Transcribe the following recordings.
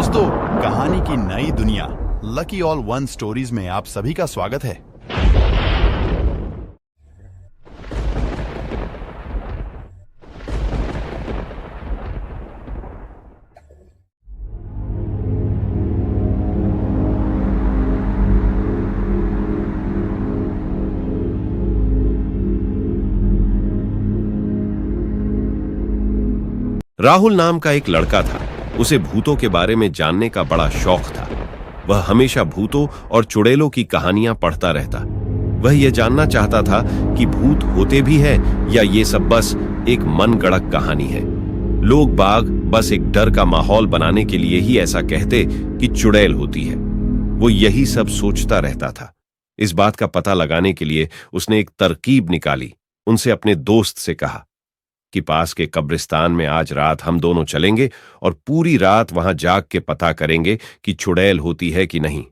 दोस्तों, कहानी की नई दुनिया लकी ऑल वन स्टोरीज में आप सभी का स्वागत है। राहुल नाम का एक लड़का था। उसे भूतों के बारे में जानने का बड़ा शौक था। वह हमेशा भूतों और चुड़ैलों की कहानियां पढ़ता रहता। वह यह जानना चाहता था कि भूत होते भी हैं या ये सब बस एक मनगढ़ंत कहानी है। लोग बाग बस एक डर का माहौल बनाने के लिए ही ऐसा कहते कि चुड़ैल होती है। वो यही सब सोचता रहता था। इस बात का पता लगाने के लिए उसने एक तरकीब निकाली। उनसे अपने दोस्त से कहा कि पास के कब्रिस्तान में आज रात हम दोनों चलेंगे और पूरी रात वहां जाग के पता करेंगे कि चुड़ैल होती है कि नहीं।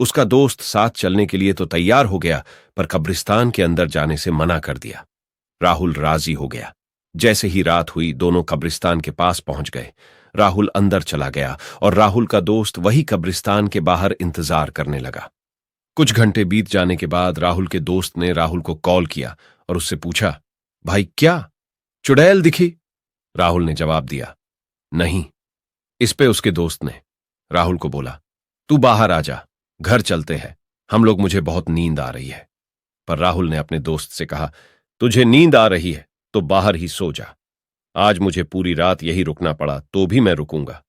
उसका दोस्त साथ चलने के लिए तो तैयार हो गया, पर कब्रिस्तान के अंदर जाने से मना कर दिया। राहुल राजी हो गया। जैसे ही रात हुई, दोनों कब्रिस्तान के पास पहुंच गए। राहुल अंदर चला गया और राहुल का दोस्त वही कब्रिस्तान के बाहर इंतजार करने लगा। कुछ घंटे बीत जाने के बाद राहुल के दोस्त ने राहुल को कॉल किया और उससे पूछा, भाई क्या चुड़ैल दिखी? राहुल ने जवाब दिया, नहीं। इस पे उसके दोस्त ने राहुल को बोला, तू बाहर आ जा, घर चलते हैं, हम लोग, मुझे बहुत नींद आ रही है। पर राहुल ने अपने दोस्त से कहा, तुझे नींद आ रही है तो बाहर ही सो जा। आज मुझे पूरी रात यही रुकना पड़ा तो भी मैं रुकूंगा।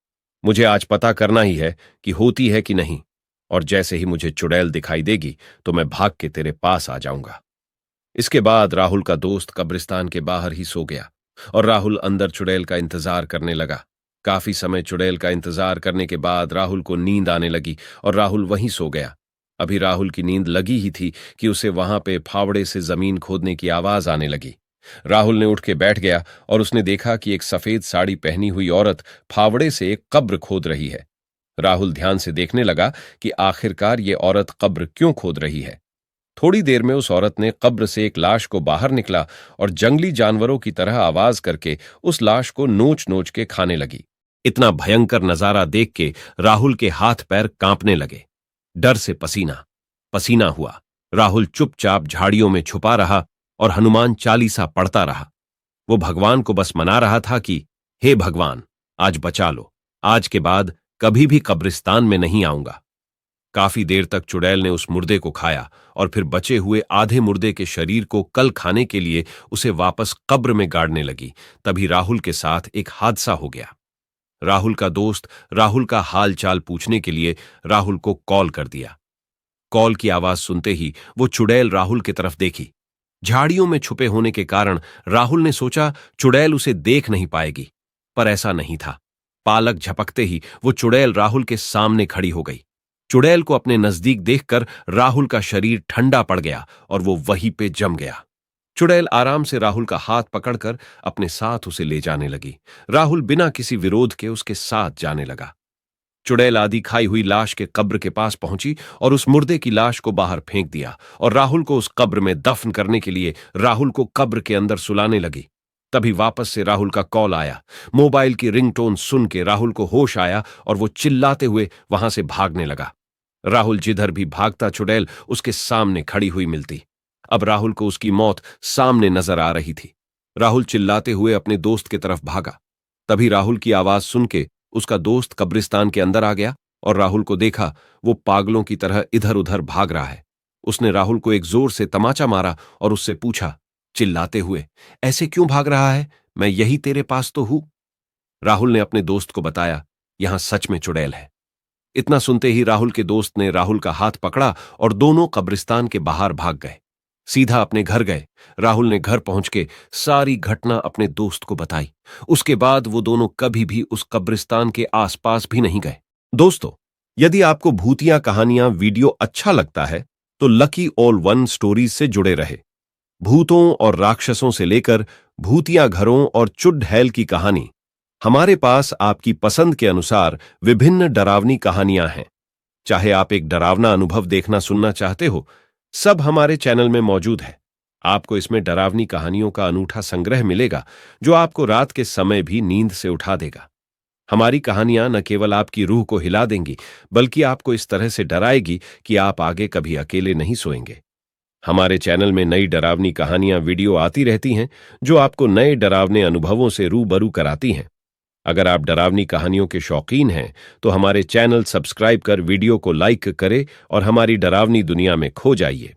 मुझे आज पता करना ही है कि होती है कि नहीं, और जैसे ही मुझे चुड़ैल दिखाई देगी तो मैं भाग के तेरे पास आ जाऊंगा। इसके बाद राहुल का दोस्त कब्रिस्तान के बाहर ही सो गया और राहुल अंदर चुड़ैल का इंतजार करने लगा। काफी समय चुड़ैल का इंतजार करने के बाद राहुल को नींद आने लगी और राहुल वहीं सो गया। अभी राहुल की नींद लगी ही थी कि उसे वहां पे फावड़े से जमीन खोदने की आवाज आने लगी। राहुल ने उठ के बैठ गया और उसने देखा कि एक सफेद साड़ी पहनी हुई औरत फावड़े से एक कब्र खोद रही है। राहुल ध्यान से देखने लगा कि आखिरकार ये औरत कब्र क्यों खोद रही है। थोड़ी देर में उस औरत ने कब्र से एक लाश को बाहर निकला और जंगली जानवरों की तरह आवाज करके उस लाश को नोच नोच के खाने लगी। इतना भयंकर नजारा देख के राहुल के हाथ पैर कांपने लगे। डर से पसीना पसीना हुआ। राहुल चुपचाप झाड़ियों में छुपा रहा और हनुमान चालीसा पढ़ता रहा। वो भगवान को बस मना रहा था कि हे भगवान, आज बचा लो, आज के बाद कभी भी कब्रिस्तान में नहीं आऊंगा। काफी देर तक चुड़ैल ने उस मुर्दे को खाया और फिर बचे हुए आधे मुर्दे के शरीर को कल खाने के लिए उसे वापस कब्र में गाड़ने लगी। तभी राहुल के साथ एक हादसा हो गया। राहुल का दोस्त राहुल का हाल चाल पूछने के लिए राहुल को कॉल कर दिया। कॉल की आवाज सुनते ही वो चुड़ैल राहुल की तरफ देखी। झाड़ियों में छुपे होने के कारण राहुल ने सोचा चुड़ैल उसे देख नहीं पाएगी, पर ऐसा नहीं था। पालक झपकते ही वो चुड़ैल राहुल के सामने खड़ी हो गई। चुड़ैल को अपने नजदीक देखकर राहुल का शरीर ठंडा पड़ गया और वो वहीं पे जम गया। चुड़ैल आराम से राहुल का हाथ पकड़कर अपने साथ उसे ले जाने लगी। राहुल बिना किसी विरोध के उसके साथ जाने लगा। चुड़ैल आधी खाई हुई लाश के कब्र के पास पहुंची और उस मुर्दे की लाश को बाहर फेंक दिया और राहुल को उस कब्र में दफन करने के लिए राहुल को कब्र के अंदर सुलाने लगी। तभी वापस से राहुल का कॉल आया। मोबाइल की रिंगटोन सुन के राहुल को होश आया और वो चिल्लाते हुए वहां से भागने लगा। राहुल जिधर भी भागता चुड़ैल उसके सामने खड़ी हुई मिलती। अब राहुल को उसकी मौत सामने नजर आ रही थी। राहुल चिल्लाते हुए अपने दोस्त की तरफ भागा। तभी राहुल की आवाज सुन के उसका दोस्त कब्रिस्तान के अंदर आ गया और राहुल को देखा वो पागलों की तरह इधर उधर भाग रहा है। उसने राहुल को एक जोर से तमाचा मारा और उससे पूछा चिल्लाते हुए, ऐसे क्यों भाग रहा है? मैं यही तेरे पास तो हूं। राहुल ने अपने दोस्त को बताया, यहां सच में चुड़ैल है। इतना सुनते ही राहुल के दोस्त ने राहुल का हाथ पकड़ा और दोनों कब्रिस्तान के बाहर भाग गए। सीधा अपने घर गए। राहुल ने घर पहुंच के सारी घटना अपने दोस्त को बताई। उसके बाद वो दोनों कभी भी उस कब्रिस्तान के आसपास भी नहीं गए। दोस्तों, यदि आपको भूतिया कहानियां वीडियो अच्छा लगता है तो लकी ऑल वन स्टोरीज से जुड़े रहे। भूतों और राक्षसों से लेकर भूतिया घरों और चुड़ैल की कहानी, हमारे पास आपकी पसंद के अनुसार विभिन्न डरावनी कहानियां हैं। चाहे आप एक डरावना अनुभव देखना सुनना चाहते हो, सब हमारे चैनल में मौजूद है। आपको इसमें डरावनी कहानियों का अनूठा संग्रह मिलेगा जो आपको रात के समय भी नींद से उठा देगा। हमारी कहानियां न केवल आपकी रूह को हिला देंगी, बल्कि आपको इस तरह से डराएगी कि आप आगे कभी अकेले नहीं सोएंगे। हमारे चैनल में नई डरावनी कहानियां वीडियो आती रहती हैं, जो आपको नए डरावने अनुभवों से रूबरू कराती हैं। अगर आप डरावनी कहानियों के शौकीन हैं, तो हमारे चैनल सब्सक्राइब कर वीडियो को लाइक करें और हमारी डरावनी दुनिया में खो जाइए।